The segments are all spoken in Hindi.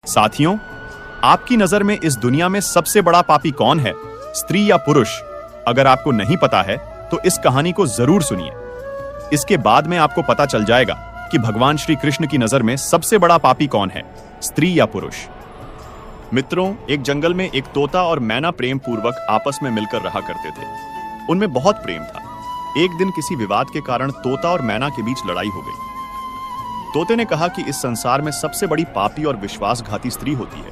साथियों, आपकी नजर में इस दुनिया में सबसे बड़ा पापी कौन है, स्त्री या पुरुष? अगर आपको नहीं पता है तो इस कहानी को जरूर सुनिए। इसके बाद में आपको पता चल जाएगा कि भगवान श्री कृष्ण की नजर में सबसे बड़ा पापी कौन है, स्त्री या पुरुष। मित्रों, एक जंगल में एक तोता और मैना प्रेम पूर्वक आपस में मिलकर रहा करते थे। उनमें बहुत प्रेम था। एक दिन किसी विवाद के कारण तोता और मैना के बीच लड़ाई हो गई। तोते ने कहा कि इस संसार में सबसे बड़ी पापी और विश्वासघाती स्त्री होती है।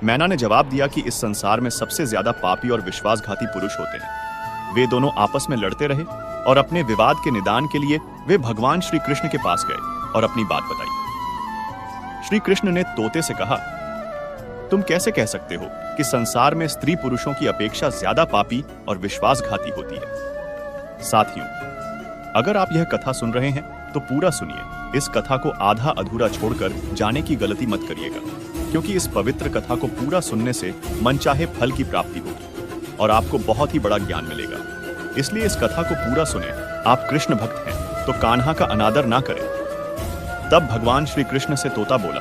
मैना ने जवाब दिया कि इस संसार में सबसे ज्यादा पापी और विश्वासघाती पुरुष होते हैं। वे दोनों आपस में लड़ते रहे और अपने विवाद के निदान के लिए वे भगवान श्री कृष्ण के पास गए और अपनी बात बताई। श्री कृष्ण ने तोते से कहा, तुम कैसे कह सकते हो कि संसार में स्त्री पुरुषों की अपेक्षा ज्यादा पापी और विश्वासघाती होती है? साथियों, अगर आप यह कथा सुन रहे हैं तो पूरा सुनिए। इस कथा को आधा अधूरा छोड़कर जाने की गलती मत करिएगा, क्योंकि इस पवित्र कथा को पूरा सुनने से मनचाहे फल की प्राप्ति होगी और आपको बहुत ही बड़ा ज्ञान मिलेगा। इसलिए इस कथा को पूरा सुने। आप कृष्ण भक्त हैं तो कान्हा का अनादर ना करें। तब भगवान श्री कृष्ण से तोता बोला,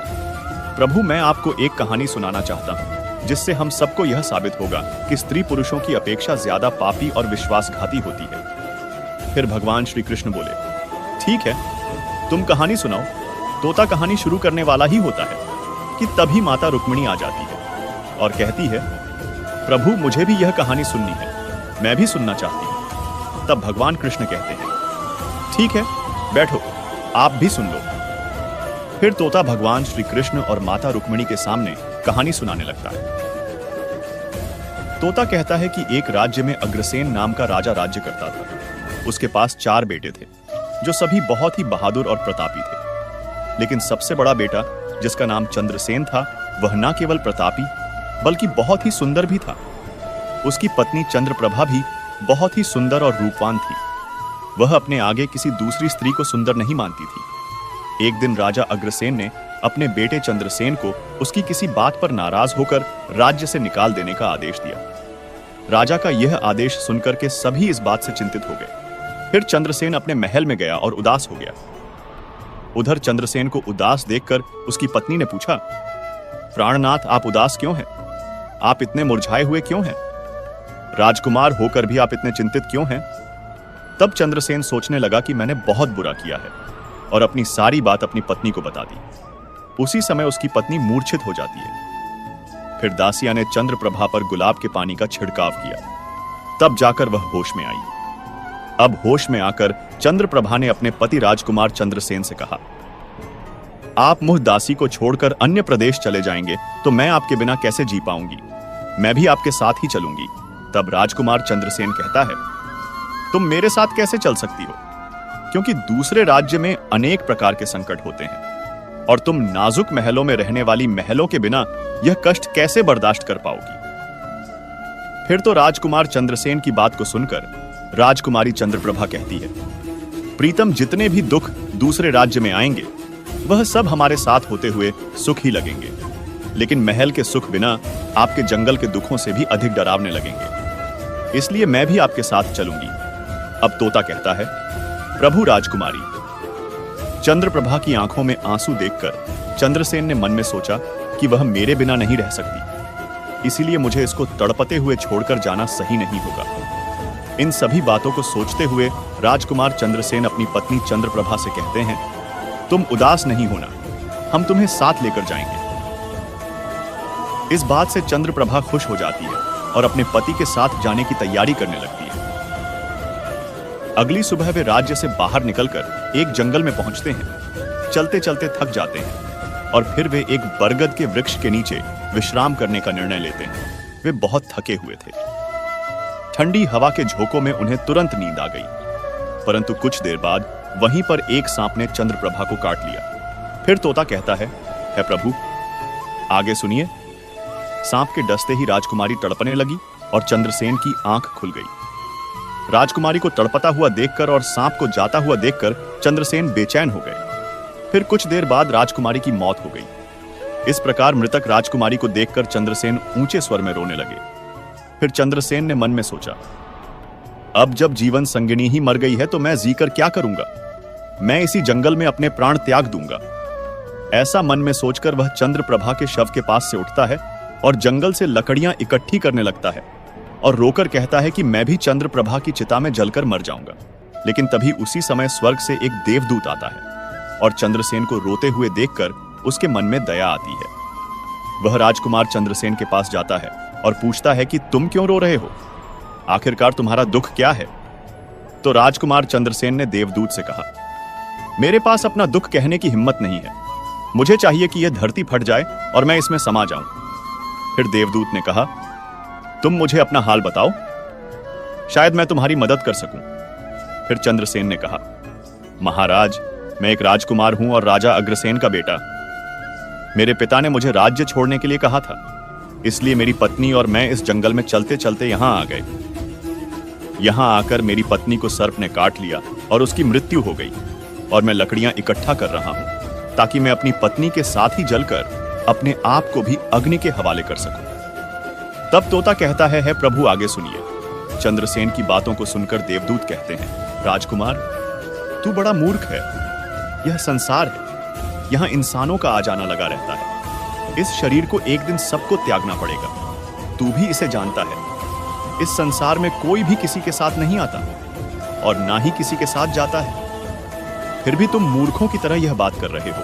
प्रभु, मैं आपको एक कहानी सुनाना चाहता हूँ जिससे हम सबको यह साबित होगा कि स्त्री पुरुषों की अपेक्षा ज्यादा पापी और विश्वासघाती होती है। फिर भगवान श्री कृष्ण बोले, ठीक है, तुम कहानी सुनाओ। तोता कहानी शुरू करने वाला ही होता है कि तभी माता रुक्मिणी आ जाती है और कहती है, प्रभु, मुझे भी यह कहानी सुननी है, मैं भी सुनना चाहती हूं। तब भगवान कृष्ण कहते हैं, ठीक है, बैठो, आप भी सुन लो। फिर तोता भगवान श्री कृष्ण और माता रुक्मिणी के सामने कहानी सुनाने लगता है। तोता कहता है कि एक राज्य में अग्रसेन नाम का राजा राज्य करता था। उसके पास 4 बेटे थे जो सभी बहुत ही बहादुर और प्रतापी थे। लेकिन सबसे बड़ा बेटा, जिसका नाम चंद्रसेन था, वह न केवल प्रतापी बल्कि बहुत ही सुंदर भी था। उसकी पत्नी चंद्रप्रभा भी बहुत ही सुंदर और रूपवान थी। वह अपने आगे किसी दूसरी स्त्री को सुंदर नहीं मानती थी। एक दिन राजा अग्रसेन ने अपने बेटे चंद्रसेन को उसकी किसी बात पर नाराज होकर राज्य से निकाल देने का आदेश दिया। राजा का यह आदेश सुनकर के सभी इस बात से चिंतित हो गए। फिर चंद्रसेन अपने महल में गया और उदास हो गया। उधर चंद्रसेन को उदास देखकर उसकी पत्नी ने पूछा, प्राणनाथ, आप उदास क्यों हैं? आप इतने मुरझाए हुए क्यों हैं? राजकुमार होकर भी आप इतने चिंतित क्यों हैं? तब चंद्रसेन सोचने लगा कि मैंने बहुत बुरा किया है और अपनी सारी बात अपनी पत्नी को बता दी। उसी समय उसकी पत्नी मूर्छित हो जाती है। फिर दासिया ने चंद्रप्रभा पर गुलाब के पानी का छिड़काव किया। तब जाकर वह होश में आई। अब होश में आकर चंद्रप्रभा ने अपने पति राजकुमार चंद्रसेन से कहा, आप मुझ दासी को छोड़कर अन्य प्रदेश चले जाएंगे तो मैं आपके बिना कैसे जी पाऊंगी? मैं भी आपके साथ ही चलूंगी। तब राजकुमार चंद्रसेन कहता है, तुम मेरे साथ कैसे चल सकती हो? क्योंकि दूसरे राज्य में अनेक प्रकार के संकट होते हैं और तुम नाजुक महलों में रहने वाली महलों के बिना यह कष्ट कैसे बर्दाश्त कर पाओगी? फिर तो राजकुमार चंद्रसेन की बात को सुनकर राजकुमारी चंद्रप्रभा कहती है, प्रीतम, जितने भी दुख दूसरे राज्य में आएंगे वह सब हमारे साथ होते हुए सुख ही लगेंगे, लेकिन महल के सुख बिना आपके जंगल के दुखों से भी अधिक डरावने लगेंगे। इसलिए मैं भी आपके साथ चलूंगी। अब तोता कहता है, प्रभु राजकुमारी। चंद्रप्रभा की आंखों में आंसू देखकर चंद्रसेन ने मन में सोचा कि वह मेरे बिना नहीं रह सकती, इसीलिए मुझे इसको तड़पते हुए छोड़कर जाना सही नहीं होगा। इन सभी बातों को सोचते हुए राजकुमार चंद्रसेन अपनी पत्नी चंद्रप्रभा से कहते हैं, तुम उदास नहीं होना, हम तुम्हें साथ लेकर जाएंगे। इस बात से चंद्रप्रभा खुश हो जाती है और अपने पति के साथ जाने की तैयारी करने लगती है। अगली सुबह वे राज्य से बाहर निकलकर एक जंगल में पहुंचते हैं। चलते चलते थक जाते हैं और फिर वे एक बरगद के वृक्ष के नीचे विश्राम करने का निर्णय लेते हैं। वे बहुत थके हुए थे। ठंडी हवा के झोंकों में उन्हें तुरंत नींद आ गई, परंतु कुछ देर बाद वहीं पर एक सांप ने चंद्रप्रभा को काट लिया। फिर तोता कहता है प्रभु, आगे सुनिए। सांप के डसते ही राजकुमारी तड़पने लगी और चंद्रसेन की आंख खुल गई। राजकुमारी को तड़पता हुआ देखकर और सांप को जाता हुआ देखकर चंद्रसेन बेचैन हो गए। फिर कुछ देर बाद राजकुमारी की मौत हो गई। इस प्रकार मृतक राजकुमारी को देखकर चंद्रसेन ऊंचे स्वर में रोने लगे। फिर चंद्रसेन ने मन में सोचा, अब जब जीवन संगिनी ही मर गई है तो मैं जीकर क्या करूंगा? मैं इसी जंगल में अपने प्राण त्याग दूंगा। ऐसा मन में सोचकर वह चंद्रप्रभा के शव के पास से उठता है और जंगल से लकड़ियां इकट्ठी करने लगता है और रोकर कहता है कि मैं भी चंद्रप्रभा की चिता में जलकर मर जाऊंगा। लेकिन तभी उसी समय स्वर्ग से एक देवदूत आता है और चंद्रसेन को रोते हुए देखकर उसके मन में दया आती है। वह राजकुमार चंद्रसेन के पास जाता है और पूछता है कि तुम क्यों रो रहे हो, आखिरकार तुम्हारा दुख क्या है? तो राजकुमार चंद्रसेन ने देवदूत से कहा, मेरे पास अपना दुख कहने की हिम्मत नहीं है। मुझे चाहिए कि यह धरती फट जाए और मैं इसमें समा जाऊं। फिर देवदूत ने कहा, तुम मुझे अपना हाल बताओ, शायद मैं तुम्हारी मदद कर सकूं। फिर चंद्रसेन ने कहा, महाराज, मैं एक राजकुमार हूं और राजा अग्रसेन का बेटा। मेरे पिता ने मुझे राज्य छोड़ने के लिए कहा था, इसलिए मेरी पत्नी और मैं इस जंगल में चलते चलते यहां आ गए। यहां आकर मेरी पत्नी को सर्प ने काट लिया और उसकी मृत्यु हो गई और मैं लकड़ियां इकट्ठा कर रहा हूं ताकि मैं अपनी पत्नी के साथ ही जलकर अपने आप को भी अग्नि के हवाले कर सकूं। तब तोता कहता है प्रभु आगे सुनिए। चंद्रसेन की बातों को सुनकर देवदूत कहते हैं, राजकुमार, तू बड़ा मूर्ख है। यह संसार है, यहां इंसानों का आ जाना लगा रहता है। इस शरीर को एक दिन सबको त्यागना पड़ेगा। तू भी इसे जानता है। इस संसार में कोई भी किसी के साथ नहीं आता और ना ही किसी के साथ जाता है। फिर भी तुम मूर्खों की तरह यह बात कर रहे हो।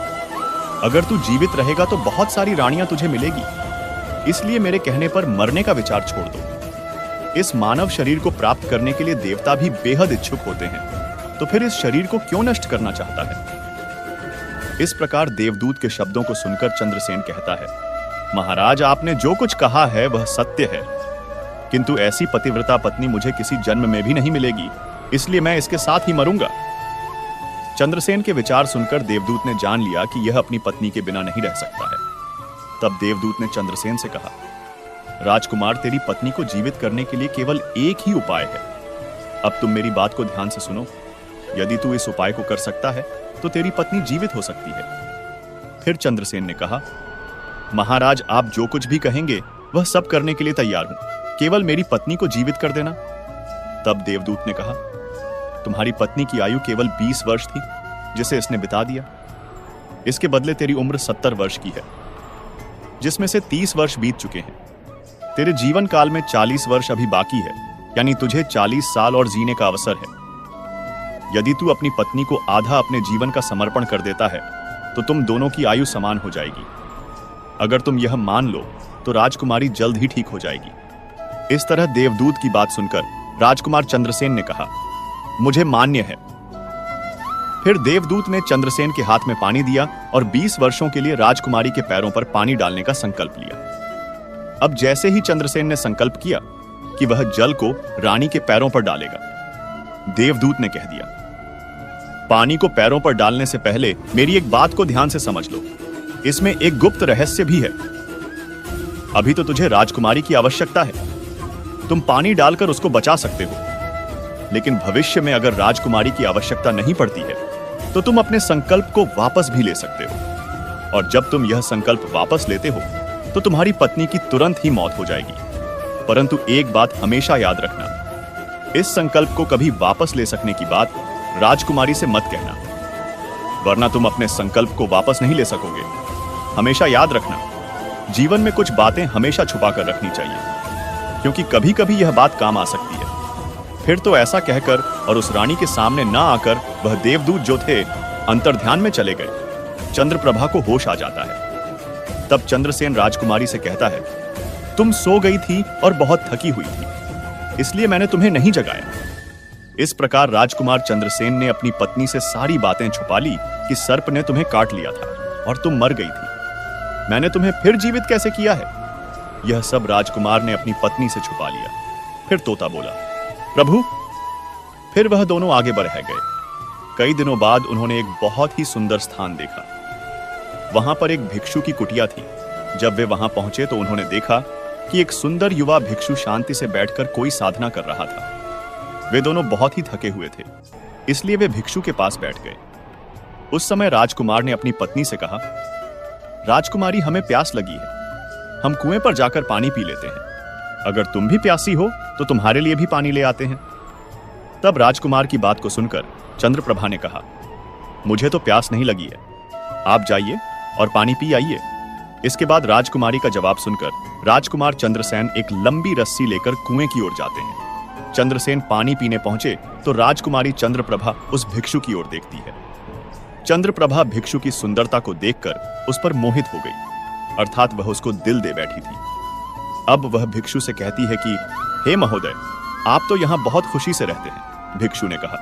अगर तू जीवित रहेगा तो बहुत सारी रानियां तुझे मिलेगी, इसलिए मेरे कहने पर मरने का विचार छोड़ दो। इस मानव शरीर को प्राप्त करने के लिए देवता भी बेहद इच्छुक होते हैं, तो फिर इस शरीर को क्यों नष्ट करना चाहता है? इस प्रकार देवदूत के शब्दों को सुनकर चंद्रसेन कहता है, महाराज, आपने जो कुछ कहा है वह सत्य है, किंतु ऐसी पतिव्रता पत्नी मुझे किसी जन्म में भी नहीं मिलेगी, इसलिए मैं इसके साथ ही मरूंगा। चंद्रसेन के विचार सुनकर देवदूत ने जान लिया कि यह अपनी पत्नी के बिना नहीं रह सकता है। तब देवदूत ने चंद्रसेन से कहा, राजकुमार, तेरी पत्नी को जीवित करने के लिए केवल एक ही उपाय है। अब तुम मेरी बात को ध्यान से सुनो। यदि तू इस उपाय को कर सकता है तो तेरी पत्नी जीवित हो सकती है। फिर चंद्रसेन ने कहा, महाराज, आप जो कुछ भी कहेंगे वह सब करने के लिए तैयार हूं, केवल मेरी पत्नी को जीवित कर देना। तब देवदूत ने कहा, तुम्हारी पत्नी की आयु केवल 20 वर्ष थी, जिसे इसने बिता दिया। इसके बदले तेरी उम्र 70 वर्ष की है, जिसमें से 30 वर्ष बीत चुके हैं। तेरे जीवन काल में 40 वर्ष अभी बाकी है, यानी तुझे 40 साल और जीने का अवसर है। यदि तू अपनी पत्नी को आधा अपने जीवन का समर्पण कर देता है तो तुम दोनों की आयु समान हो जाएगी। अगर तुम यह मान लो तो राजकुमारी जल्द ही ठीक हो जाएगी। इस तरह देवदूत की बात सुनकर राजकुमार चंद्रसेन ने कहा, मुझे मान्य है। फिर देवदूत ने चंद्रसेन के हाथ में पानी दिया और 20 वर्षों के लिए राजकुमारी के पैरों पर पानी डालने का संकल्प लिया। अब जैसे ही चंद्रसेन ने संकल्प किया कि वह जल को रानी के पैरों पर डालेगा, देवदूत ने कह दिया, पानी को पैरों पर डालने से पहले मेरी एक बात को ध्यान से समझ लो। इसमें एक गुप्त रहस्य भी है। अभी तो तुझे राजकुमारी की आवश्यकता है, तुम पानी डालकर उसको बचा सकते हो, लेकिन भविष्य में अगर राजकुमारी की आवश्यकता नहीं पड़ती है तो तुम अपने संकल्प को वापस भी ले सकते हो। और जब तुम यह संकल्प वापस लेते हो तो तुम्हारी पत्नी की तुरंत ही मौत हो जाएगी। परंतु एक बात हमेशा याद रखना, इस संकल्प को कभी वापस ले सकने की बात राजकुमारी से मत कहना, वरना तुम अपने संकल्प को वापस नहीं ले सकोगे। हमेशा याद रखना, जीवन में कुछ बातें हमेशा छुपा कर रखनी चाहिए, क्योंकि कभी कभी यह बात काम आ सकती है। फिर तो ऐसा कहकर और उस रानी के सामने ना आकर वह देवदूत जो थे अंतर्ध्यान में चले गए। चंद्रप्रभा को होश आ जाता है। तब चंद्रसेन राजकुमारी से कहता है, तुम सो गई थी और बहुत थकी हुई थी, इसलिए मैंने तुम्हें नहीं जगाया। इस प्रकार राजकुमार चंद्रसेन ने अपनी पत्नी से सारी बातें छुपा ली कि सर्प ने तुम्हें काट लिया था और तुम मर गई थी। मैंने तुम्हें फिर जीवित कैसे किया है, यह सब राजकुमार ने अपनी पत्नी से छुपा लिया। फिर तोता बोला, प्रभु। फिर वह दोनों आगे बढ़ गए। कई दिनों बाद उन्होंने एक बहुत ही सुंदर स्थान देखा। वहां पर एक भिक्षु की कुटिया थी। जब वे वहां पहुंचे तो उन्होंने देखा कि एक सुंदर युवा भिक्षु शांति से बैठकर कोई साधना कर रहा था। वे दोनों बहुत ही थके हुए थे, इसलिए वे भिक्षु के पास बैठ गए। उस समय राजकुमार ने अपनी पत्नी से कहा, राजकुमारी, हमें प्यास लगी है, हम कुएं पर जाकर पानी पी लेते हैं। अगर तुम भी प्यासी हो तो तुम्हारे लिए भी पानी ले आते हैं। तब राजकुमार की बात को सुनकर चंद्रप्रभा ने कहा, मुझे तो प्यास नहीं लगी है, आप जाइए, और पानी पी आइए। इसके बाद राजकुमारी का जवाब सुनकर राजकुमार चंद्रसेन एक लंबी रस्सी लेकर कुएं की ओर जाते हैं। चंद्रसेन पानी पीने पहुंचे तो राजकुमारी चंद्रप्रभा उस भिक्षु की ओर देखती है। चंद्रप्रभा भिक्षु की सुंदरता को देखकर उस पर मोहित हो गई, अर्थात वह उसको दिल दे बैठी थी। अब वह भिक्षु से कहती है कि हे महोदय, आप तो यहाँ बहुत खुशी से रहते हैं। भिक्षु ने कहा,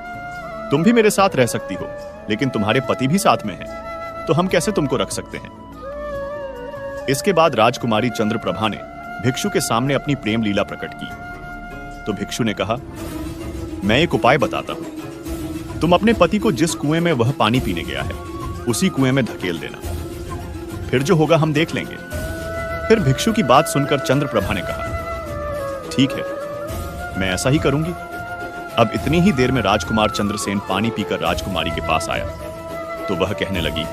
तुम भी मेरे साथ रह सकती हो, लेकिन तुम्हारे पति भी साथ में हैं, तो हम कैसे तुमको रख सकते हैं। इसके बाद राजकुमारी चंद्रप्रभा ने भिक्षु के सामने अपनी प्रेम लीला प्रकट की। तो भिक्षु ने कहा, मैं एक उपाय बताता हूं। तुम अपने पति को जिस कुएं में वह पानी पीने गया है उसी कुएं में धकेल देना, फिर जो होगा हम देख लेंगे। फिर भिक्षु की बात सुनकर चंद्रप्रभा ने कहा, ठीक है, मैं ऐसा ही करूंगी। अब इतनी ही देर में राजकुमार चंद्रसेन पानी पीकर राजकुमारी के पास आया तो वह कहने लगी,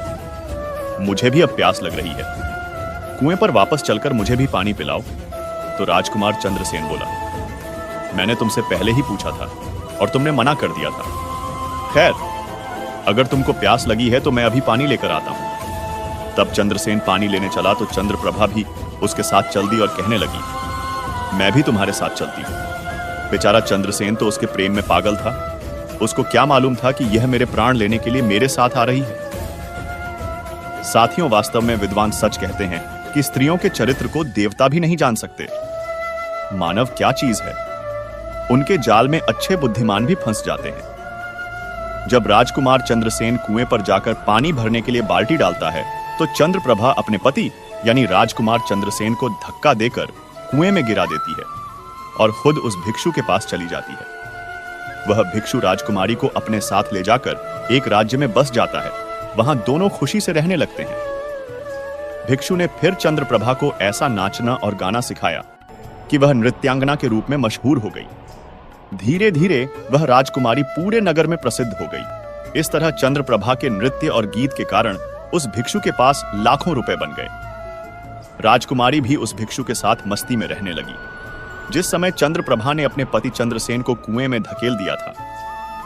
मुझे भी अब प्यास लग रही है, कुएं पर वापस चलकर मुझे भी पानी पिलाओ। तो राजकुमार चंद्रसेन बोला, मैंने तुमसे पहले ही पूछा था और तुमने मना कर दिया था। खैर, अगर तुमको प्यास लगी है तो मैं अभी पानी लेकर आता हूं। तब चंद्रसेन पानी लेने चला तो चंद्रप्रभा भी उसके साथ चल दी और कहने लगी, मैं भी तुम्हारे साथ चलती हूं। बेचारा चंद्रसेन तो उसके प्रेम में पागल था। उसको क्या मालूम था कि यह मेरे प्राण लेने के लिए मेरे साथ आ रही है। साथियों, वास्तव में विद्वान सच कहते हैं कि स्त्रियों के चरित्र को देवता भी नहीं जान सकते। मानव क्या चीज है, उनके जाल में अच्छे बुद्धिमान भी फंस जाते हैं। जब राजकुमार चंद्रसेन कुएं पर जाकर पानी भरने के लिए बाल्टी डालता है तो चंद्रप्रभा अपने पति यानी राजकुमार चंद्रसेन को धक्का देकर कुएं में गिरा देती है और खुद उस भिक्षु के पास चली जाती है। वह भिक्षु राजकुमारी को अपने साथ ले जाकर एक राज्य में बस जाता है। वहां दोनों खुशी से रहने लगते हैं। भिक्षु ने फिर चंद्रप्रभा को ऐसा नाचना और गाना सिखाया कि वह नृत्यांगना के रूप में मशहूर हो गई। धीरे धीरे वह राजकुमारी पूरे नगर में प्रसिद्ध हो गई। इस तरह चंद्रप्रभा के नृत्य और गीत के कारण उस भिक्षु के पास लाखों रुपए बन गए। राजकुमारी भी उस भिक्षु के साथ मस्ती में रहने लगी। जिस समय चंद्रप्रभा ने अपने पति चंद्रसेन को कुएं में धकेल दिया था,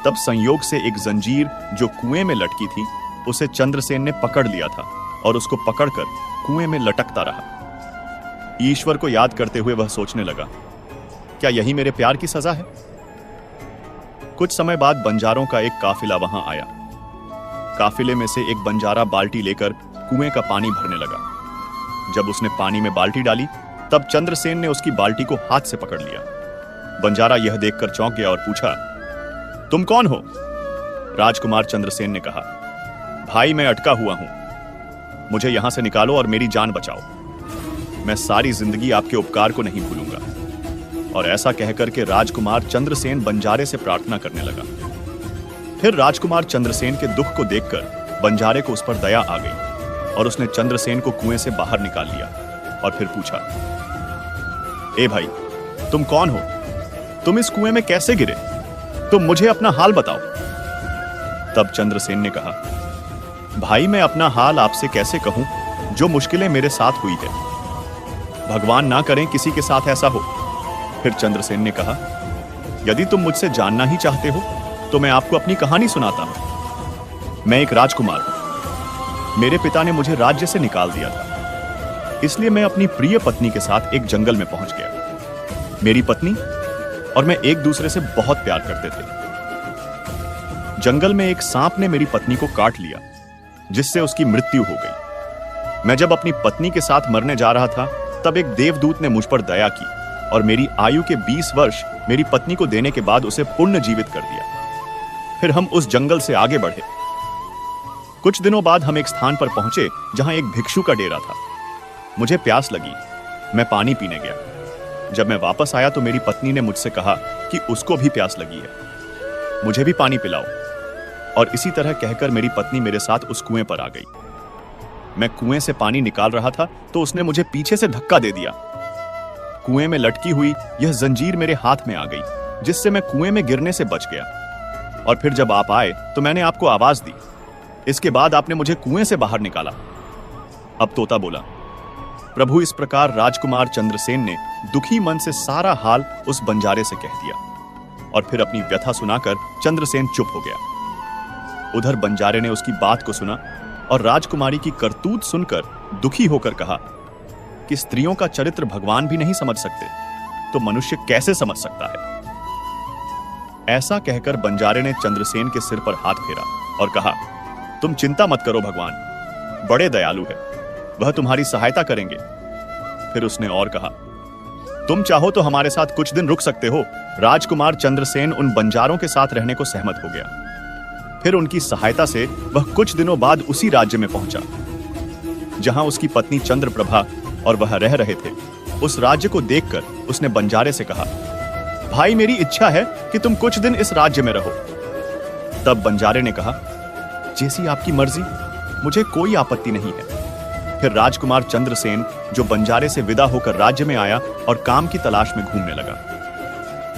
तब संयोग से एक जंजीर जो कुएं में लटकी थी उसे चंद्रसेन ने पकड़ लिया था और उसको पकड़कर कुएं में लटकता रहा। ईश्वर को याद करते हुए वह सोचने लगा, क्या यही मेरे प्यार की सजा है। कुछ समय बाद बंजारों का एक काफिला वहां आया। काफिले में से एक बंजारा बाल्टी लेकर कुएं का पानी भरने लगा। जब उसने पानी में बाल्टी डाली तब चंद्रसेन ने उसकी बाल्टी को हाथ से पकड़ लिया। बंजारा यह देखकर चौंक गया और पूछा, तुम कौन हो। राजकुमार चंद्रसेन ने कहा, भाई मैं अटका हुआ हूं, मुझे यहां से निकालो और मेरी जान बचाओ। मैं सारी जिंदगी आपके उपकार को नहीं भूलूंगा। और ऐसा कहकर के राजकुमार चंद्रसेन बंजारे से प्रार्थना करने लगा। फिर राजकुमार चंद्रसेन के दुख को देखकर बंजारे को उस पर दया आ गई और उसने चंद्रसेन को कुएं से बाहर निकाल लिया और फिर पूछा, ए भाई, तुम कौन हो, तुम इस कुएं में कैसे गिरे, तुम मुझे अपना हाल बताओ। तब चंद्रसेन ने कहा, भाई मैं अपना हाल आपसे कैसे कहूं, जो मुश्किलें मेरे साथ हुई है। भगवान ना करें किसी के साथ ऐसा हो। फिर चंद्रसेन ने कहा, यदि तुम मुझसे जानना ही चाहते हो तो मैं आपको अपनी कहानी सुनाता हूं। मैं एक राजकुमार हूं। मेरे पिता ने मुझे राज्य से निकाल दिया था, इसलिए मैं अपनी प्रिय पत्नी के साथ एक जंगल में पहुंच गया। मेरी पत्नी और मैं एक दूसरे से बहुत प्यार करते थे। जंगल में एक सांप ने मेरी पत्नी को काट लिया, जिससे उसकी मृत्यु हो गई। मैं जब अपनी पत्नी के साथ मरने जा रहा था तब एक देवदूत ने मुझ पर दया की और मेरी आयु के 20 वर्ष मेरी पत्नी को देने के बाद उसे पुनर्जीवित कर दिया। फिर हम उस जंगल से आगे बढ़े। कुछ दिनों बाद हम एक स्थान पर पहुंचे जहां एक भिक्षु का डेरा था। मुझे प्यास लगी, मैं पानी पीने गया। जब मैं वापस आया तो मेरी पत्नी ने मुझसे कहा कि उसको भी प्यास लगी है, मुझे भी पानी पिलाओ। और इसी तरह कहकर मेरी पत्नी मेरे साथ उस कुएं पर आ गई। मैं कुएं से पानी निकाल रहा था तो उसने मुझे पीछे से धक्का दे दिया। कुएं में लटकी हुई यह जंजीर मेरे हाथ में आ गई, जिससे मैं कुएं में गिरने से बच गया। और फिर जब आप आए तो मैंने आपको आवाज दी। इसके बाद आपने मुझे कुएं से बाहर निकाला। अब तोता बोला, प्रभु, इस प्रकार राजकुमार चंद्रसेन ने दुखी मन से सारा हाल उस बंजारे से कह दिया और फिर अपनी व्यथा सुनाकर चंद्रसेन चुप हो गया। उधर बंजारे ने उसकी बात को सुना और राजकुमारी की करतूत सुनकर दुखी होकर कहा कि स्त्रियों का चरित्र भगवान भी नहीं समझ सकते, तो मनुष्य कैसे समझ सकता है। ऐसा कहकर बंजारे ने चंद्रसेन के सिर पर हाथ फेरा और कहा, तुम चिंता मत करो, भगवान बड़े दयालु है, वह तुम्हारी सहायता करेंगे। फिर उसने और कहा, तुम चाहो तो हमारे साथ कुछ दिन रुक सकते हो। राजकुमार चंद्रसेन उन बंजारों के साथ रहने को सहमत हो गया। फिर उनकी सहायता से वह कुछ दिनों बाद उसी राज्य में पहुंचा जहां उसकी पत्नी चंद्रप्रभा और वह रह रहे थे। उस राज्य को देखकर उसने बंजारे से कहा, भाई मेरी इच्छा है कि तुम कुछ दिन इस राज्य में रहो। तब बंजारे ने कहा, जैसी आपकी मर्जी, मुझे कोई आपत्ति नहीं है। फिर राजकुमार चंद्रसेन जो बंजारे से विदा होकर राज्य में आया और काम की तलाश में घूमने लगा।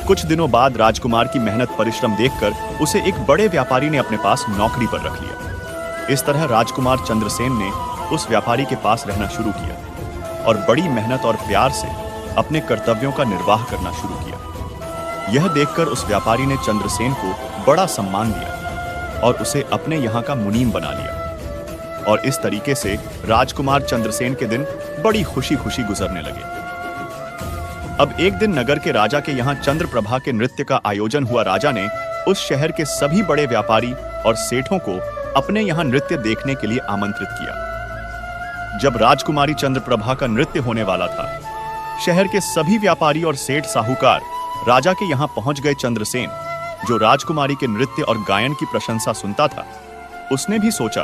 कुछ दिनों बाद राजकुमार की मेहनत परिश्रम देखकर उसे एक बड़े व्यापारी ने अपने पास नौकरी पर रख लिया। इस तरह राजकुमार चंद्रसेन ने उस व्यापारी के पास रहना शुरू किया और बड़ी मेहनत और प्यार से अपने कर्तव्यों का निर्वाह करना शुरू किया। यह देखकर उस व्यापारी ने चंद्रसेन को बड़ा सम्मान दिया और उसे अपने यहाँ का मुनीम बना लिया। और इस तरीके से राजकुमार चंद्रसेन के दिन बड़ी खुशी खुशी गुजरने लगे। अब एक दिन नगर के राजा के यहाँ चंद्रप्रभा के नृत्य का आयोजन हुआ। राजा ने उस शहर के सभी बड़े व्यापारी और सेठों को अपने यहाँ नृत्य देखने के लिए आमंत्रित किया। जब राजकुमारी चंद्रप्रभा का नृत्य होने वाला था, शहर के सभी व्यापारी और सेठ साहूकार राजा के यहाँ पहुंच गए। चंद्रसेन, जो राजकुमारी के नृत्य और गायन की प्रशंसा सुनता था, उसने भी सोचा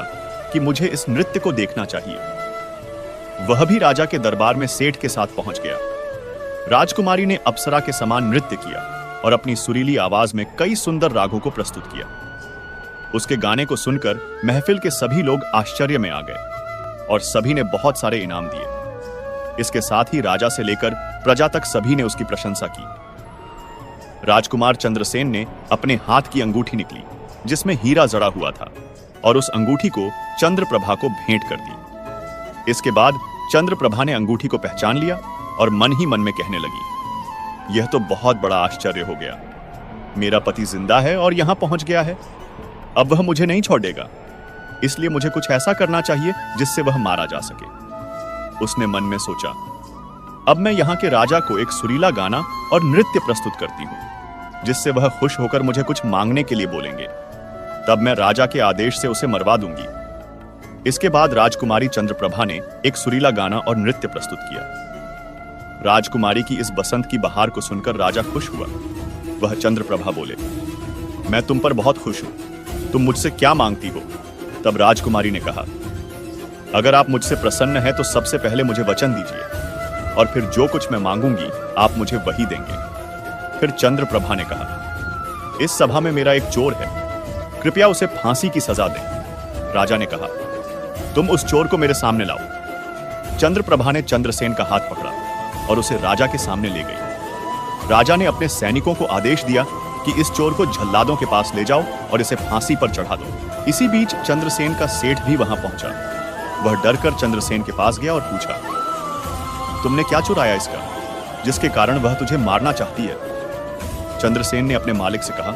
कि मुझे इस नृत्य को देखना चाहिए। वह भी राजा के दरबार में सेठ के साथ पहुंच गया। राजकुमारी ने अप्सरा के समान नृत्य किया और अपनी सुरीली आवाज में कई सुंदर रागों को प्रस्तुत किया। उसके गाने को सुनकर महफिल के सभी लोग आश्चर्य में आ गए और सभी ने बहुत सारे इनाम दिए। इसके साथ ही राजा से लेकर प्रजा तक सभी ने उसकी प्रशंसा की। राजकुमार चंद्रसेन ने अपने हाथ की अंगूठी निकली जिसमें हीरा जड़ा हुआ था और उस अंगूठी को चंद्रप्रभा को भेंट कर दी। इसके बाद चंद्रप्रभा ने अंगूठी को पहचान लिया और मन ही मन में कहने लगी, यह तो बहुत बड़ा आश्चर्य हो गया। मेरा पति जिंदा है और यहां पहुंच गया है। अब वह मुझे नहीं छोड़ेगा, इसलिए मुझे कुछ ऐसा करना चाहिए जिससे वह मारा जा सके। उसने मन में सोचा, अब मैं यहाँ के राजा को एक सुरीला गाना और नृत्य प्रस्तुत करती हूँ जिससे वह खुश होकर मुझे कुछ मांगने के लिए बोलेंगे। तब मैं राजा के आदेश से उसे मरवा दूंगी। इसके बाद राजकुमारी चंद्रप्रभा ने एक सुरीला गाना और नृत्य प्रस्तुत किया। राजकुमारी की इस बसंत की बहार को सुनकर राजा खुश हुआ। वह चंद्रप्रभा बोले, मैं तुम पर बहुत खुश हूं, तुम मुझसे क्या मांगती हो? तब राजकुमारी ने कहा, अगर आप मुझसे प्रसन्न हैं तो सबसे पहले मुझे वचन दीजिए और फिर जो कुछ मैं मांगूंगी आप मुझे वही देंगे। फिर चंद्रप्रभा ने कहा, इस सभा में मेरा एक चोर है, कृपया उसे फांसी की सजा दें। राजा ने कहा, तुम उस चोर को मेरे सामने लाओ। चंद्रप्रभा ने चंद्रसेन का हाथ पकड़ा और उसे राजा के सामने ले गई। राजा ने अपने सैनिकों को आदेश दिया कि इस चोर को झल्लादों के पास ले जाओ और इसे फांसी पर चढ़ा दो। इसी बीच चंद्रसेन का सेठ भी वहां पहुंचा। वह डरकर चंद्रसेन के पास गया और पूछा, तुमने क्या चुराया इसका, जिसके कारण वह तुझे मारना चाहती है? चंद्रसेन ने अपने मालिक से कहा,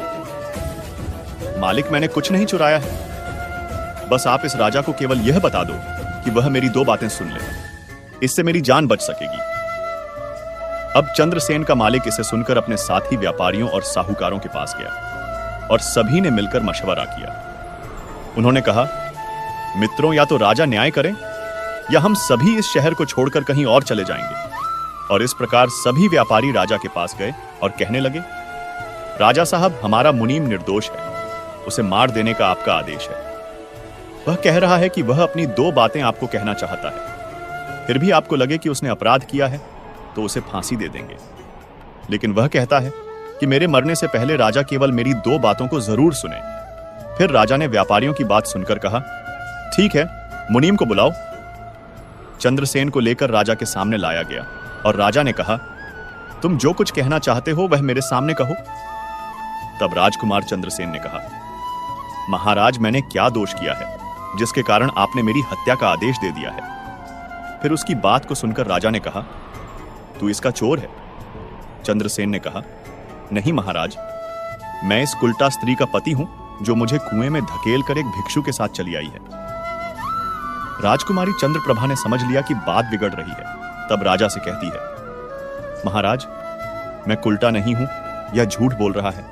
मालिक, मैंने कुछ नहीं चुराया है, बस आप इस राजा को केवल यह बता दो कि वह मेरी दो बातें सुन ले, इससे मेरी जान बच सकेगी। अब चंद्रसेन का मालिक इसे सुनकर अपने साथी व्यापारियों और साहूकारों के पास गया और सभी ने मिलकर मशवरा किया। उन्होंने कहा, मित्रों, या तो राजा न्याय करें या हम सभी इस शहर को छोड़कर कहीं और चले जाएंगे। और इस प्रकार सभी व्यापारी राजा के पास गए और कहने लगे, राजा साहब, हमारा मुनीम निर्दोष है, उसे मार देने का आपका आदेश है। वह कह रहा है कि वह अपनी दो बातें आपको कहना चाहता है, फिर भी आपको लगे कि उसने अपराध किया है तो उसे फांसी दे देंगे। लेकिन वह कहता है कि मेरे मरने से पहले राजा केवल मेरी दो बातों को जरूर सुने। फिर राजा ने व्यापारियों की बात सुनकर कहा, ठीक है, मुनीम को बुलाओ। चंद्रसेन को लेकर राजा के सामने लाया गया और राजा ने कहा, तुम जो कुछ कहना चाहते हो वह मेरे सामने कहो। तब राजकुमार चंद्रसेन ने कहा, महाराज, मैंने क्या दोष किया है जिसके कारण आपने मेरी हत्या का आदेश दे दिया है? फिर उसकी बात को सुनकर राजा ने कहा, तू इसका चोर है। चंद्रसेन ने कहा, नहीं महाराज, मैं इस कुलटा स्त्री का पति हूं जो मुझे कुएं में धकेल कर एक भिक्षु के साथ चली आई है। राजकुमारी चंद्रप्रभा ने समझ लिया कि बात बिगड़ रही है। तब राजा से कहती है, महाराज, मैं कुलटा नहीं हूं या झूठ बोल रहा है।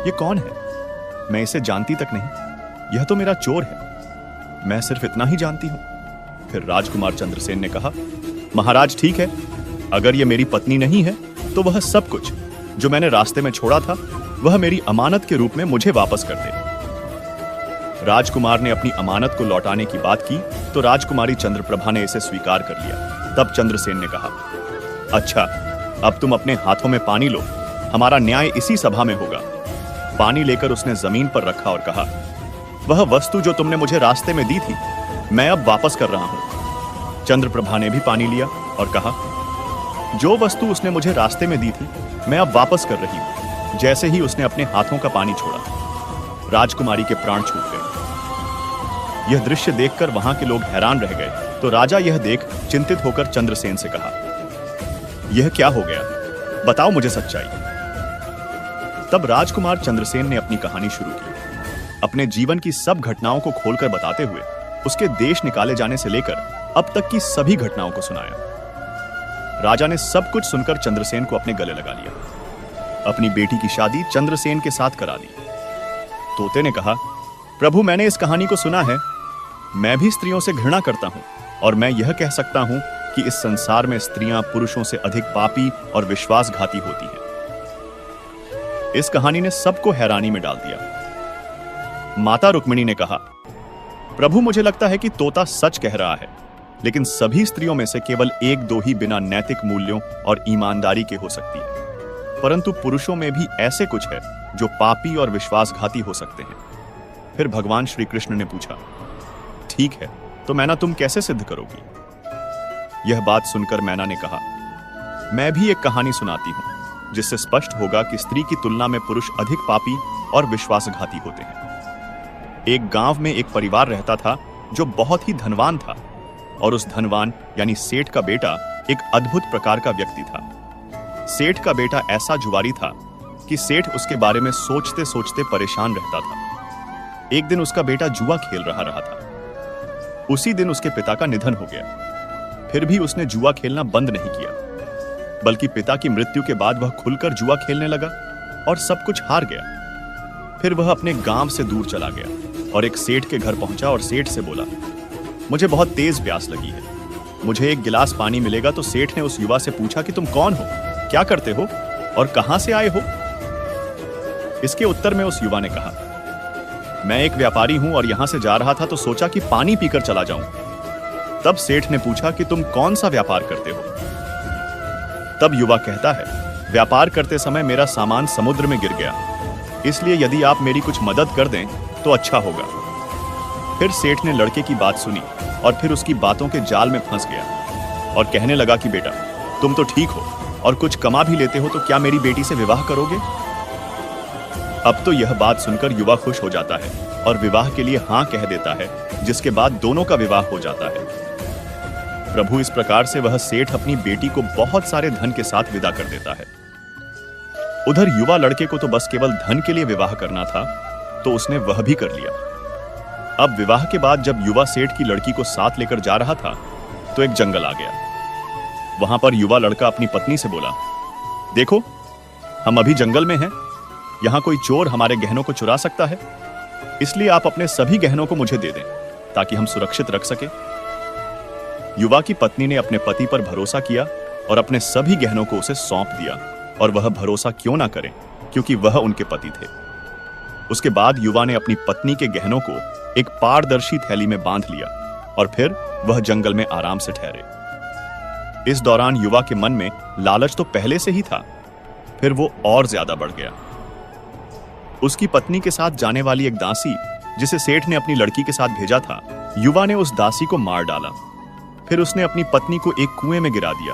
ये कौन है? मैं इसे जानती तक नहीं। यह तो मेरा चोर है। मैं सिर्फ इतना ही जानती हूं। फिर राजकुमार चंद्रसेन ने कहा, महाराज ठीक है, अगर यह मेरी पत्नी नहीं है तो वह सब कुछ जो मैंने रास्ते में छोड़ा था वह मेरी अमानत के रूप में मुझे वापस कर दे। राजकुमार ने अपनी अमानत को लौटाने की बात की तो राजकुमारी चंद्रप्रभा ने इसे स्वीकार कर लिया। तब चंद्रसेन ने कहा, अच्छा, अब तुम अपने हाथों में पानी लो, हमारा न्याय इसी सभा में होगा। पानी लेकर उसने जमीन पर रखा और कहा, वह वस्तु जो तुमने मुझे रास्ते में दी थी मैं अब वापस कर रहा हूं। चंद्रप्रभा ने भी पानी लिया और कहा, जो वस्तु उसने मुझे रास्ते में दी थी मैं अब वापस कर रही हूं। जैसे ही उसने अपने हाथों का पानी छोड़ा, राजकुमारी के प्राण छूट गए। यह दृश्य देखकर वहां के लोग हैरान रह गए तो राजा यह देख चिंतित होकर चंद्रसेन से कहा, यह क्या हो गया? बताओ मुझे सच्चाई। तब राजकुमार चंद्रसेन ने अपनी कहानी शुरू की, अपने जीवन की सब घटनाओं को खोलकर बताते हुए उसके देश निकाले जाने से लेकर अब तक की सभी घटनाओं को सुनाया। राजा ने सब कुछ सुनकर चंद्रसेन को अपने गले लगा लिया। अपनी बेटी की शादी चंद्रसेन के साथ करा दी। तोते ने कहा, प्रभु, मैंने इस कहानी को सुना है। मैं भी स्त्रियों से घृणा करता हूं और मैं यह कह सकता हूं कि इस संसार में स्त्रियां पुरुषों से अधिक पापी और विश्वासघाती होती हैं। इस कहानी ने सबको हैरानी में डाल दिया। माता रुक्मिणी ने कहा, प्रभु, मुझे लगता है कि तोता सच कह रहा है, लेकिन सभी स्त्रियों में से केवल एक दो ही बिना नैतिक मूल्यों और ईमानदारी के हो सकती है, परंतु पुरुषों में भी ऐसे कुछ है जो पापी और विश्वासघाती हो सकते हैं। फिर भगवान श्री कृष्ण ने पूछा, ठीक है, तो मैना तुम कैसे सिद्ध करोगी? यह बात सुनकर मैना ने कहा, मैं भी एक कहानी सुनाती हूं जिससे स्पष्ट होगा कि स्त्री की तुलना में पुरुष अधिक पापी और विश्वासघाती होते हैं। एक गांव में एक परिवार रहता था जो बहुत ही धनवान था और उस धनवान यानी सेठ का बेटा एक अद्भुत प्रकार का व्यक्ति था। सेठ का बेटा ऐसा जुआरी था कि सेठ उसके बारे में सोचते सोचते परेशान रहता था। एक दिन उसका बेटा जुआ खेल रहा था। उसी दिन उसके पिता का निधन हो गया। फिर भी उसने जुआ खेलना बंद नहीं किया, बल्कि पिता की मृत्यु के बाद वह खुलकर जुआ खेलने लगा और सब कुछ हार गया। फिर वह अपने गांव से दूर चला गया और एक सेठ के घर पहुंचा और सेठ से बोला, मुझे बहुत तेज प्यास लगी है, मुझे एक गिलास पानी मिलेगा? तो सेठ ने उस युवा से पूछा कि तुम कौन हो, क्या करते हो और कहां से आए हो? इसके उत्तर में उस युवा ने कहा, मैं एक व्यापारी हूं और यहां से जा रहा था तो सोचा कि पानी पीकर चला जाऊं। तब सेठ ने पूछा कि तुम कौन सा व्यापार करते हो? तब युवा कहता है, व्यापार करते समय मेरा सामान समुद्र में गिर गया, इसलिए यदि आप मेरी कुछ मदद कर दें तो अच्छा होगा। फिर सेठ ने लड़के की बात सुनी और फिर उसकी बातों के जाल में फंस गया और कहने लगा कि बेटा, तुम तो ठीक हो और कुछ कमा भी लेते हो, तो क्या मेरी बेटी से विवाह करोगे? अब तो यह बात सुनकर युवा खुश हो जाता है और विवाह के लिए हां कह देता है, जिसके बाद दोनों का विवाह हो जाता है। प्रभु, इस प्रकार से वह सेठ अपनी बेटी को बहुत सारे धन के साथ विदा कर देता है। उधर युवा लड़के को तो बस केवल धन के लिए विवाह करना था, तो उसने वह भी कर लिया। अब विवाह के बाद जब युवा सेठ की लड़की को साथ लेकर जा रहा था तो एक जंगल आ गया। वहां पर युवा लड़का अपनी पत्नी से बोला, देखो, हम अभी जंगल में हैं, यहां कोई चोर हमारे गहनों को चुरा सकता है, इसलिए आप अपने सभी गहनों को मुझे दे दें ताकि हम सुरक्षित रख सके। युवा की पत्नी ने अपने पति पर भरोसा किया और अपने सभी गहनों को उसे सौंप दिया, और वह भरोसा क्यों ना करें, क्योंकि वह उनके पति थे। उसके बाद युवा ने अपनी पत्नी के गहनों को एक पारदर्शी थैली में बांध लिया और फिर वह जंगल में आराम से ठहरे। इस दौरान युवा के मन में लालच तो पहले से ही था, फिर वो और ज्यादा बढ़ गया। उसकी पत्नी के साथ जाने वाली एक दासी, जिसे सेठ ने अपनी लड़की के साथ भेजा था, युवा ने उस दासी को मार डाला। फिर उसने अपनी पत्नी को एक कुएं में गिरा दिया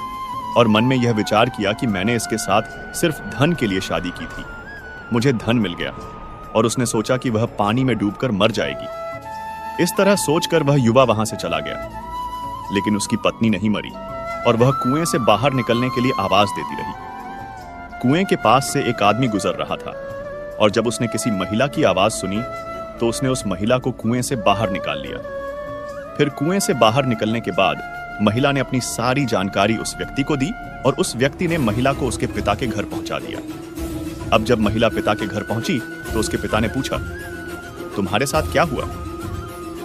और मन में यह विचार किया कि मैंने इसके साथ सिर्फ धन के लिए शादी की थी, मुझे धन मिल गया, और उसने सोचा कि वह पानी में डूबकर मर जाएगी। इस तरह सोचकर वह युवा वहां से चला गया, लेकिन उसकी पत्नी नहीं मरी और वह कुएं से बाहर निकलने के लिए आवाज देती रही। कुएं के पास से एक आदमी गुजर रहा था और जब उसने किसी महिला की आवाज सुनी तो उसने उस महिला को कुएं से बाहर निकाल लिया। फिर कुएं से बाहर निकलने के बाद महिला ने अपनी सारी जानकारी उस व्यक्ति को दी और उस व्यक्ति ने महिला को उसके पिता के घर पहुंचा दिया। अब जब महिला पिता के घर पहुंची तो उसके पिता ने पूछा, तुम्हारे साथ क्या हुआ?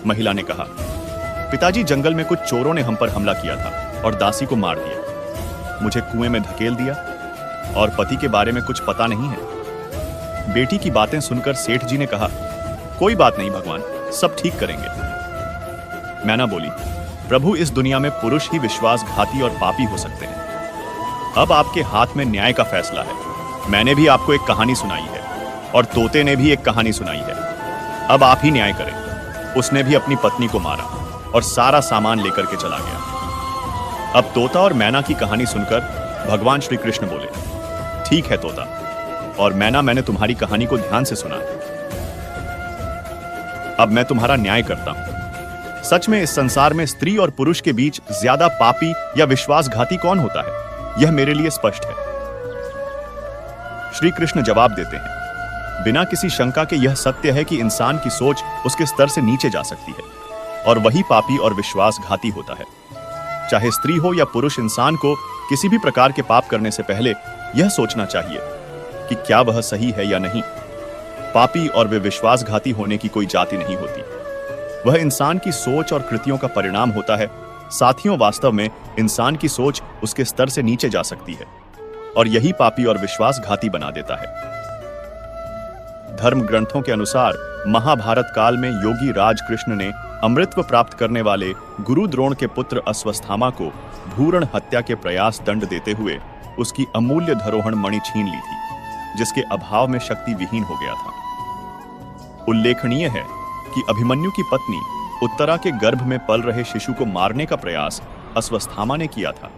महिला ने कहा, पिताजी, जंगल में कुछ चोरों ने हम पर हमला किया था और दासी को मार दिया। मुझे कुएं में धकेल दिया और पति के बारे में कुछ पता नहीं है। बेटी की बातें सुनकर सेठ जी ने कहा, कोई बात नहीं भगवान, सब ठीक करेंगे। मैना बोली, प्रभु, इस दुनिया में पुरुष ही विश्वासघाती और पापी हो सकते हैं। अब आपके हाथ में न्याय का फैसला है। मैंने भी आपको एक कहानी सुनाई है और तोते ने भी एक कहानी सुनाई है। अब आप ही न्याय करें। उसने भी अपनी पत्नी को मारा और सारा सामान लेकर के चला गया। अब तोता और मैना की कहानी सुनकर भगवान श्री कृष्ण बोले, ठीक है तोता और मैना, मैंने तुम्हारी कहानी को ध्यान से सुना। अब मैं तुम्हारा न्याय करता हूं। सच में इस संसार में स्त्री और पुरुष के बीच ज्यादा पापी या विश्वासघाती कौन होता है, यह मेरे लिए स्पष्ट है। श्री कृष्ण जवाब देते हैं, बिना किसी शंका के यह सत्य है कि इंसान की सोच उसके स्तर से नीचे जा सकती है और वही पापी और विश्वासघाती होता है। चाहे स्त्री हो या पुरुष, इंसान को किसी भी प्रकार के पाप करने से पहले यह सोचना चाहिए कि क्या वह सही है या नहीं। पापी और वे विश्वासघाती होने की कोई जाति नहीं होती, वह इंसान की सोच और कृतियों का परिणाम होता है। साथियों, वास्तव में इंसान की सोच उसके स्तर से नीचे जा सकती है और यही पापी और विश्वासघाती बना देता है। धर्म ग्रंथों के अनुसार महाभारत काल में योगी राज कृष्ण ने अमृतत्व प्राप्त करने वाले गुरु द्रोण के पुत्र अश्वत्थामा को भ्रूण हत्या के प्रयास दंड देते हुए उसकी अमूल्य धरोहर मणि छीन ली थी, जिसके अभाव में शक्ति विहीन हो गया था। उल्लेखनीय है कि अभिमन्यु की पत्नी उत्तरा के गर्भ में पल रहे शिशु को मारने का प्रयास अश्वत्थामा ने किया था।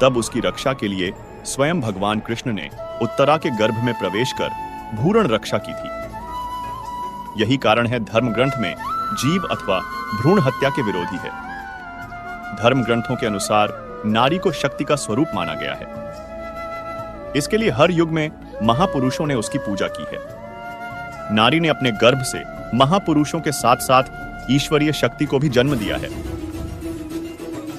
तब उसकी रक्षा के लिए स्वयं भगवान कृष्ण ने उत्तरा के गर्भ में प्रवेश कर भ्रूण रक्षा की थी। यही कारण है धर्म ग्रंथ में जीव अथवा भ्रूण हत्या के विरोधी है। धर्म ग्रंथों के अनुसार नारी को शक्ति का स्वरूप माना गया है। इसके लिए हर युग में महापुरुषों ने उसकी पूजा की है। नारी ने अपने गर्भ से महापुरुषों के साथ साथ ईश्वरीय शक्ति को भी जन्म दिया है।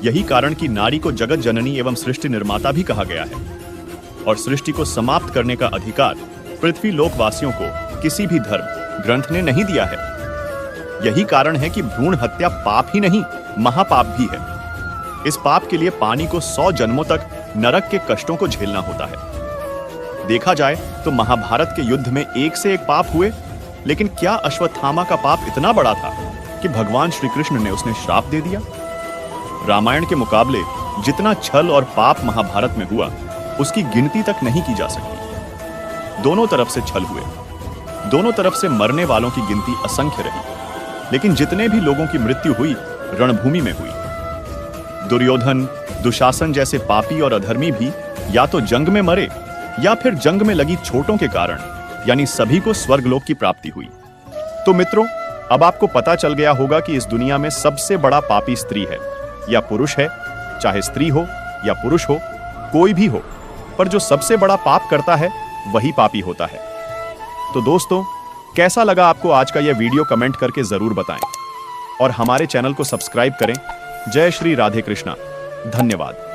यही कारण कि नारी को जगत जननी एवं सृष्टि निर्माता भी कहा गया है और सृष्टि को समाप्त करने का अधिकार पृथ्वी लोकवासियों को किसी भी धर्म ग्रंथ ने नहीं दिया है। यही कारण है कि भ्रूण हत्या पाप ही नहीं, महापाप भी है। इस पाप के लिए पानी को 100 जन्मों तक नरक के कष्टों को झेलना होता है। देखा जाए तो महाभारत के युद्ध में एक से एक पाप हुए, लेकिन क्या अश्वत्थामा का पाप इतना बड़ा था कि भगवान श्री कृष्ण ने उसने श्राप दे दिया? रामायण के मुकाबले जितना छल और पाप महाभारत में हुआ, उसकी गिनती तक नहीं की जा सकती। दोनों तरफ से छल हुए, दोनों तरफ से मरने वालों की गिनती असंख्य रही, लेकिन जितने भी लोगों की मृत्यु हुई रणभूमि में हुई। दुर्योधन, दुशासन जैसे पापी और अधर्मी भी या तो जंग में मरे या फिर जंग में लगी चोटों के कारण, यानी सभी को स्वर्गलोक की प्राप्ति हुई। तो मित्रों, अब आपको पता चल गया होगा कि इस दुनिया में सबसे बड़ा पापी स्त्री है या पुरुष है। चाहे स्त्री हो या पुरुष हो, कोई भी हो, पर जो सबसे बड़ा पाप करता है वही पापी होता है। तो दोस्तों, कैसा लगा आपको आज का यह वीडियो, कमेंट करके जरूर बताएं और हमारे चैनल को सब्सक्राइब करें। जय श्री राधे कृष्णा। धन्यवाद।